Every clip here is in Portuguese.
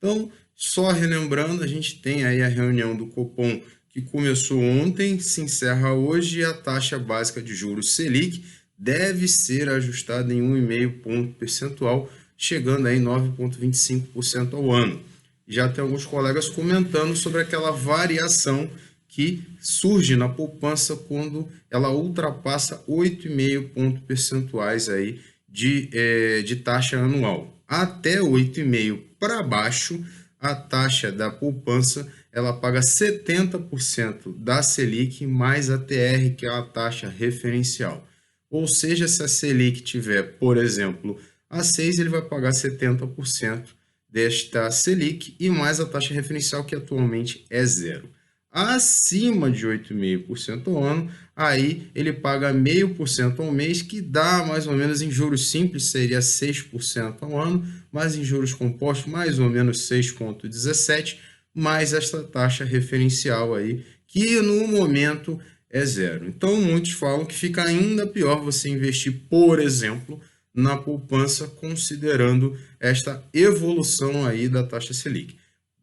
Então, só relembrando, a gente tem aí a reunião do Copom que começou ontem, se encerra hoje, e a taxa básica de juros Selic deve ser ajustada em 1,5 ponto percentual, chegando aí 9,25% ao ano. Já tem alguns colegas comentando sobre aquela variação que surge na poupança quando ela ultrapassa 8,5 pontos percentuais aí de taxa anual. Até 8,5 para baixo, a taxa da poupança ela paga 70% da Selic mais a TR, que é a taxa referencial. Ou seja, se a Selic tiver, por exemplo, a 6, ele vai pagar 70% desta Selic e mais a taxa referencial, que atualmente é zero. Acima de 8,5% ao ano, aí ele paga 0,5% ao mês, que dá mais ou menos em juros simples, seria 6% ao ano, mas em juros compostos, mais ou menos 6,17%, mais esta taxa referencial aí, que no momento é zero. Então, muitos falam que fica ainda pior você investir, por exemplo, na poupança, considerando esta evolução aí da taxa Selic.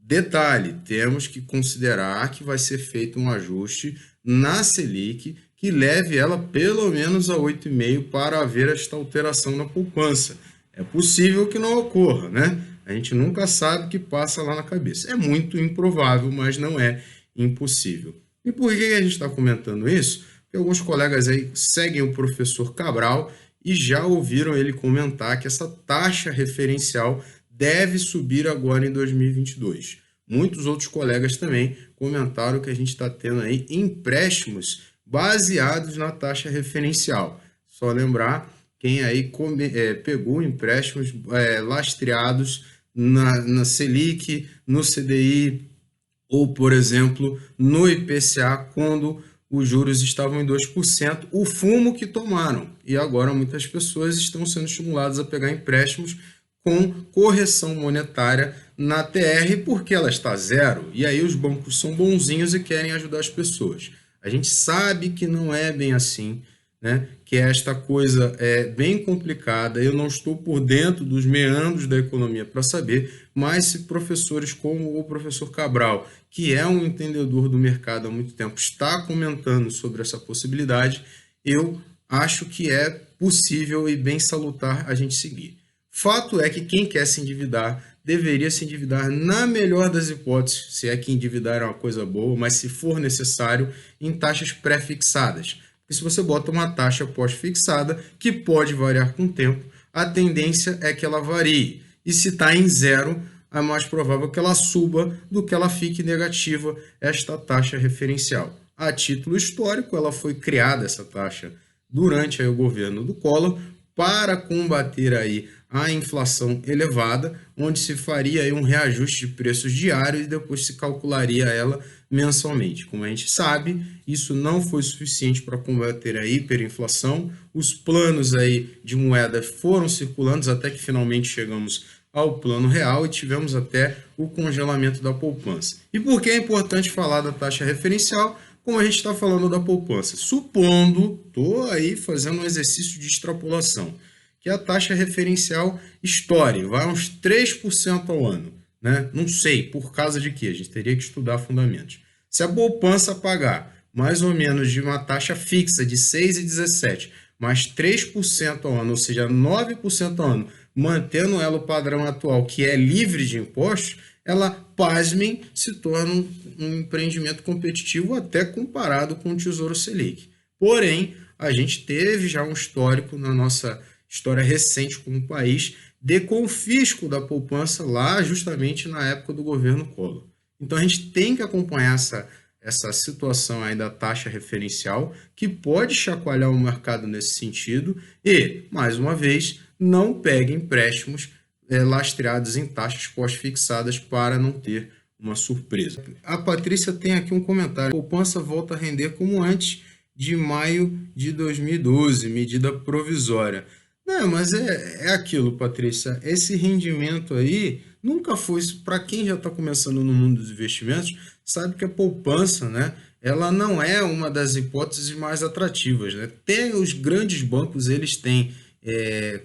Detalhe, temos que considerar que vai ser feito um ajuste na Selic que leve ela pelo menos a 8,5 para haver esta alteração na poupança. É possível que não ocorra, né? A gente nunca sabe o que passa lá na cabeça. É muito improvável, mas não é impossível. E por que a gente está comentando isso? Porque alguns colegas aí seguem o professor Cabral e já ouviram ele comentar que essa taxa referencial deve subir agora em 2022. Muitos outros colegas também comentaram que a gente está tendo aí empréstimos baseados na taxa referencial. Só lembrar, quem aí pegou empréstimos lastreados na Selic, no CDI ou, por exemplo, no IPCA, quando os juros estavam em 2%, o fumo que tomaram. E agora muitas pessoas estão sendo estimuladas a pegar empréstimos com correção monetária na TR, porque ela está zero, e aí os bancos são bonzinhos e querem ajudar as pessoas. A gente sabe que não é bem assim, né? Que esta coisa é bem complicada, eu não estou por dentro dos meandros da economia para saber, mas se professores como o professor Cabral, que é um entendedor do mercado há muito tempo, está comentando sobre essa possibilidade, eu acho que é possível e bem salutar a gente seguir. Fato é que quem quer se endividar deveria se endividar na melhor das hipóteses, se é que endividar é uma coisa boa, mas se for necessário, em taxas pré-fixadas. Porque se você bota uma taxa pós-fixada, que pode variar com o tempo, a tendência é que ela varie. E se está em zero, é mais provável que ela suba do que ela fique negativa, esta taxa referencial. A título histórico, ela foi criada, essa taxa, durante aí o governo do Collor, para combater aí a inflação elevada, onde se faria aí um reajuste de preços diários e depois se calcularia ela mensalmente. Como a gente sabe, isso não foi suficiente para combater a hiperinflação. Os planos aí de moeda foram circulando até que finalmente chegamos ao plano real e tivemos até o congelamento da poupança. E por que é importante falar da taxa referencial? Como a gente está falando da poupança, supondo, estou aí fazendo um exercício de extrapolação, que a taxa referencial estoure, vai uns 3% ao ano, né? Não sei por causa de quê, a gente teria que estudar fundamentos. Se a poupança pagar mais ou menos de uma taxa fixa de 6,17, mais 3% ao ano, ou seja, 9% ao ano, mantendo ela o padrão atual, que é livre de impostos, ela, pasmem, se torna um empreendimento competitivo até comparado com o Tesouro Selic. Porém, a gente teve já um histórico na nossa história recente como país de confisco da poupança lá justamente na época do governo Collor. Então a gente tem que acompanhar essa situação aí da taxa referencial, que pode chacoalhar o mercado nesse sentido e, mais uma vez, não pegue empréstimos lastreados em taxas pós-fixadas para não ter uma surpresa. A Patrícia tem aqui um comentário. A poupança volta a render como antes de maio de 2012, medida provisória. Não, mas é aquilo, Patrícia. Esse rendimento aí nunca foi, para quem já está começando no mundo dos investimentos, sabe que a poupança, né, ela não é uma das hipóteses mais atrativas, né? Até os grandes bancos, eles têm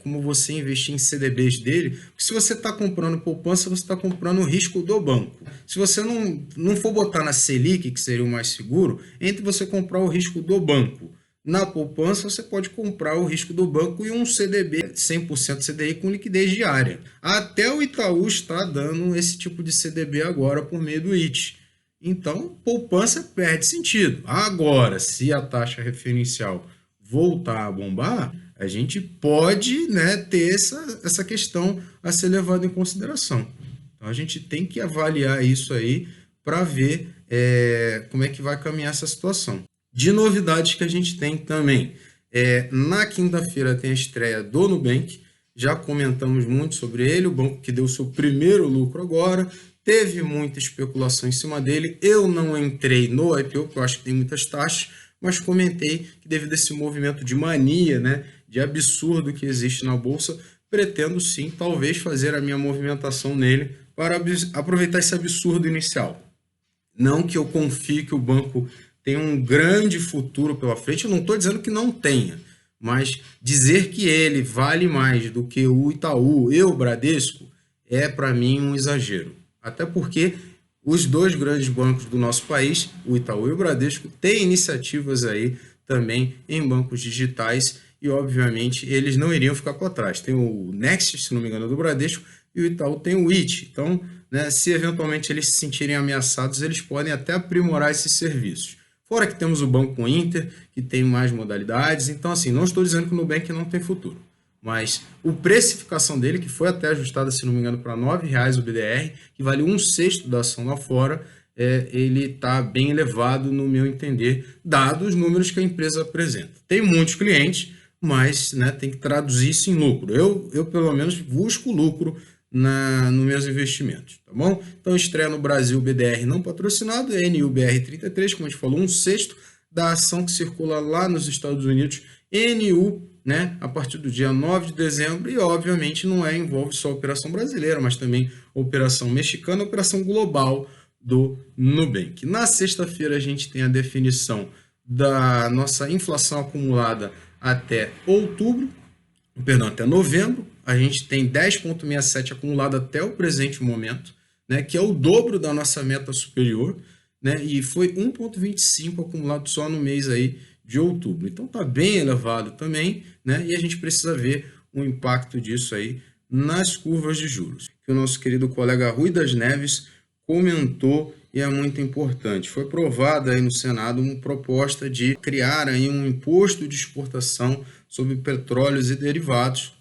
como você investir em CDBs dele, porque se você está comprando poupança, você está comprando o risco do banco. Se você não for botar na Selic, que seria o mais seguro, entre você comprar o risco do banco. Na poupança, você pode comprar o risco do banco e um CDB 100% CDI com liquidez diária. Até o Itaú está dando esse tipo de CDB agora por meio do IT. Então, poupança perde sentido. Agora, se a taxa referencial voltar a bombar, a gente pode, né, ter essa questão a ser levada em consideração. Então, a gente tem que avaliar isso aí para ver como é que vai caminhar essa situação. De novidades que a gente tem também, na quinta-feira tem a estreia do Nubank, já comentamos muito sobre ele, o banco que deu seu primeiro lucro agora, teve muita especulação em cima dele, eu não entrei no IPO, porque eu acho que tem muitas taxas, mas comentei que devido a esse movimento de mania, né, de absurdo que existe na Bolsa, pretendo sim, talvez fazer a minha movimentação nele para aproveitar esse absurdo inicial. Não que eu confie que o banco tem um grande futuro pela frente, eu não estou dizendo que não tenha, mas dizer que ele vale mais do que o Itaú e o Bradesco é para mim um exagero. Até porque os dois grandes bancos do nosso país, o Itaú e o Bradesco, têm iniciativas aí também em bancos digitais e, obviamente, eles não iriam ficar para trás. Tem o Next, se não me engano, do Bradesco, e o Itaú tem o IT. Então, né, se eventualmente eles se sentirem ameaçados, eles podem até aprimorar esses serviços. Fora que temos o Banco Inter, que tem mais modalidades. Então, assim, não estou dizendo que o Nubank não tem futuro. Mas a precificação dele, que foi até ajustada, se não me engano, para R$ 9,00 o BDR, que vale 1/6 da ação lá fora, ele está bem elevado, no meu entender, dados os números que a empresa apresenta. Tem muitos clientes, mas, né, tem que traduzir isso em lucro. Eu pelo menos, busco lucro nos meus investimentos, tá bom? Então, estreia no Brasil BDR não patrocinado, NUBR33, como a gente falou, 1/6 da ação que circula lá nos Estados Unidos, NU, né, a partir do dia 9 de dezembro, e obviamente não envolve só a operação brasileira, mas também a operação mexicana, a operação global do Nubank. Na sexta-feira a gente tem a definição da nossa inflação acumulada até até novembro, a gente tem 10,67 acumulado até o presente momento, né, que é o dobro da nossa meta superior, né, e foi 1,25 acumulado só no mês aí de outubro. Então está bem elevado também, né, e a gente precisa ver o impacto disso aí nas curvas de juros, que o nosso querido colega Rui das Neves comentou e é muito importante. Foi aprovada aí no Senado uma proposta de criar aí um imposto de exportação sobre petróleos e derivados,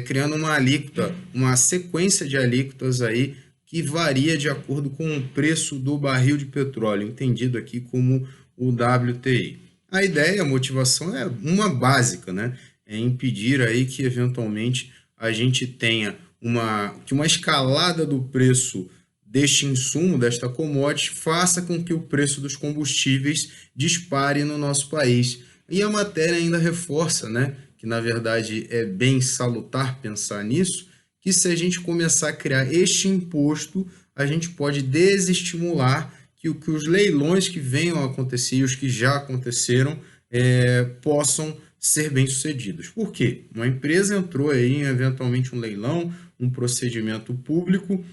criando uma alíquota, uma sequência de alíquotas aí que varia de acordo com o preço do barril de petróleo, entendido aqui como o WTI. A ideia, a motivação é uma básica, né? É impedir aí que eventualmente a gente tenha uma escalada do preço deste insumo, desta commodity, faça com que o preço dos combustíveis dispare no nosso país. E a matéria ainda reforça, né, que na verdade é bem salutar pensar nisso, que se a gente começar a criar este imposto, a gente pode desestimular que os leilões que venham a acontecer e os que já aconteceram possam ser bem-sucedidos. Por quê? Uma empresa entrou aí em eventualmente um leilão, um procedimento público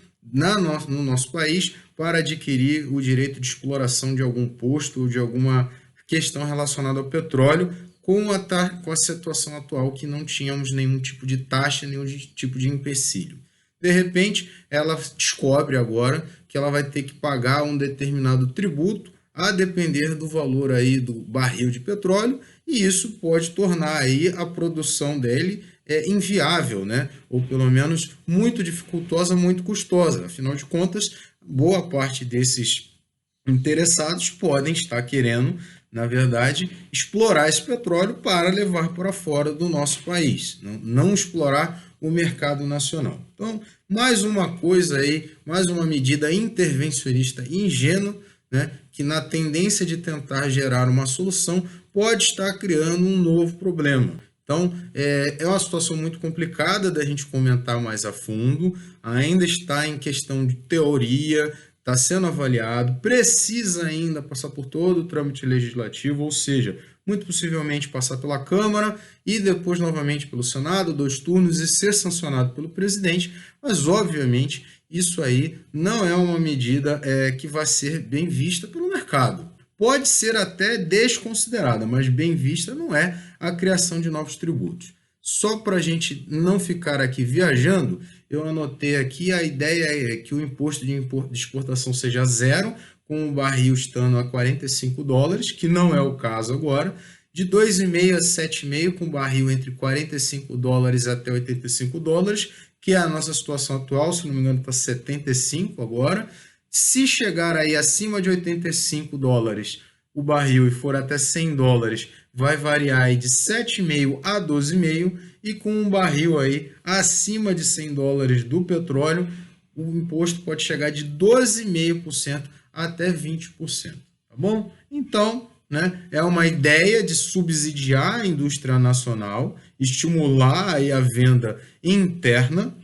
no nosso país para adquirir o direito de exploração de algum posto ou de alguma questão relacionada ao petróleo, com a situação atual que não tínhamos nenhum tipo de taxa, nenhum tipo de empecilho. De repente, ela descobre agora que ela vai ter que pagar um determinado tributo a depender do valor aí do barril de petróleo, e isso pode tornar aí a produção dele inviável, né? Ou pelo menos muito dificultosa, muito custosa. Afinal de contas, boa parte desses interessados podem estar querendo, na verdade, explorar esse petróleo para levar para fora do nosso país, não explorar o mercado nacional. Então, mais uma coisa aí, mais uma medida intervencionista ingênua, né, que na tendência de tentar gerar uma solução pode estar criando um novo problema. Então, é uma situação muito complicada da gente comentar mais a fundo, ainda está em questão de teoria, está sendo avaliado, precisa ainda passar por todo o trâmite legislativo, ou seja, muito possivelmente passar pela Câmara e depois novamente pelo Senado, 2 turnos e ser sancionado pelo presidente, mas obviamente isso aí não é uma medida que vai ser bem vista pelo mercado. Pode ser até desconsiderada, mas bem vista não é a criação de novos tributos. Só para a gente não ficar aqui viajando, eu anotei aqui a ideia é que o imposto de exportação seja zero, com o barril estando a $45, que não é o caso agora, de 2,5 a 7,5, com o barril entre $45 até $85, que é a nossa situação atual, se não me engano está 75 agora. Se chegar aí acima de $85 o barril e for até $100, vai variar aí de 7,5 a 12,5, e com um barril aí acima de $100 do petróleo, o imposto pode chegar de 12,5% até 20%, tá bom? Então, né, é uma ideia de subsidiar a indústria nacional, estimular aí a venda interna,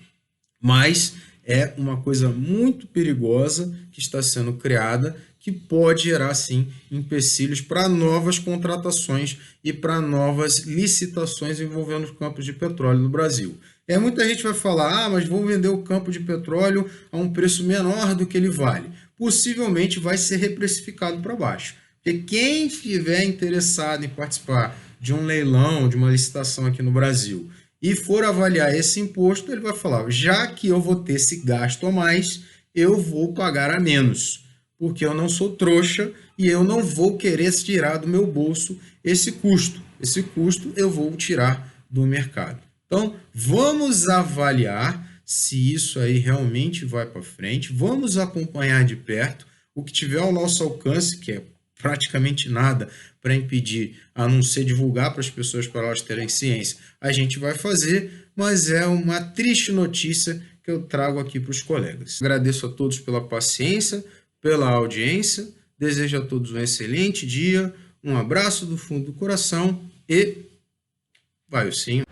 mas é uma coisa muito perigosa que está sendo criada, que pode gerar, sim, empecilhos para novas contratações e para novas licitações envolvendo os campos de petróleo no Brasil. Muita gente vai falar, mas vou vender o campo de petróleo a um preço menor do que ele vale. Possivelmente vai ser reprecificado para baixo. Porque quem estiver interessado em participar de um leilão, de uma licitação aqui no Brasil, e for avaliar esse imposto, ele vai falar, já que eu vou ter esse gasto a mais, eu vou pagar a menos, porque eu não sou trouxa e eu não vou querer tirar do meu bolso esse custo. Esse custo eu vou tirar do mercado. Então, vamos avaliar se isso aí realmente vai para frente, vamos acompanhar de perto o que tiver ao nosso alcance, que é praticamente nada para impedir, a não ser divulgar para as pessoas para elas terem ciência, a gente vai fazer, mas é uma triste notícia que eu trago aqui para os colegas. Agradeço a todos pela paciência, pela audiência, desejo a todos um excelente dia, um abraço do fundo do coração e vai o sim.